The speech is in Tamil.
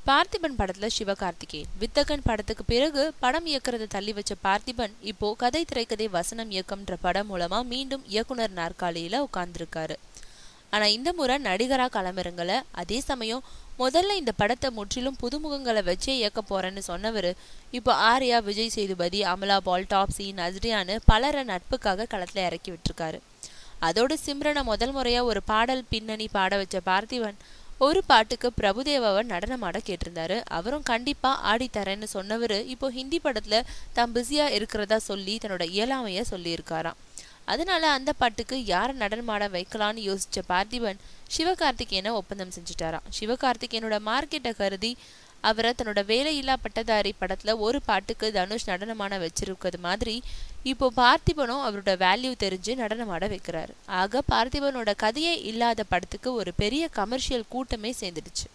பார்த்திபன் படத்துல சிவகார்த்திகேயன். வித்தகன் படத்துக்கு பிறகு படம் இயக்குறத தள்ளி வச்ச பார்த்திபன் இப்போ கதை திரைக்கதை வசனம் இயக்கம்ன்ற படம் மூலமா மீண்டும் இயக்குனர் நாற்காலியில உட்கார்ந்துருக்காரு. ஆனா இந்த முறை நடிகரா களமிறங்கல. அதே சமயம் முதல்ல இந்த படத்தை முற்றிலும் புதுமுகங்களை வச்சே இயக்க போறேன்னு சொன்னவரு இப்போ ஆர்யா, விஜய் சேதுபதி, அமலா பால், டாப்ஸி, நஸ்ரியான்னு பலரை நட்புக்காக களத்துல இறக்கி விட்டுருக்காரு. அதோடு சிம்ரனை முதல் முறையா ஒரு பாடல் பின்னணி பாட வச்ச பார்த்திபன் ஒரு பாட்டுக்கு பிரபுதேவாவை நடனமாட கேட்டிருந்தாரு. அவரும் கண்டிப்பா ஆடித்தரேன்னு சொன்னவரு இப்போ ஹிந்தி படத்துல தான் பிஸியா இருக்கிறதா சொல்லி தன்னோட இயலாமைய சொல்லியிருக்காராம். அதனால அந்த பாட்டுக்கு யாரை நடனமாட வைக்கலான்னு யோசிச்ச பார்த்திபன் சிவகார்த்திகேயனை ஒப்பந்தம் செஞ்சுட்டாராம். சிவகார்த்திகேயனோட மார்க்கெட்டை கருதி அவரை தன்னோட வேலையில்லா பட்டதாரி படத்துல ஒரு பாட்டுக்கு தனுஷ் நடனமான வச்சிருக்கிறது மாதிரி இப்போ பார்த்திபனும் அவரோட வேல்யூ தெரிஞ்சு நடனமாட வைக்கிறாரு. ஆக பார்த்திபனோட கதையே இல்லாத படத்துக்கு ஒரு பெரிய கமர்ஷியல் கூட்டமே சேர்ந்துடுச்சு.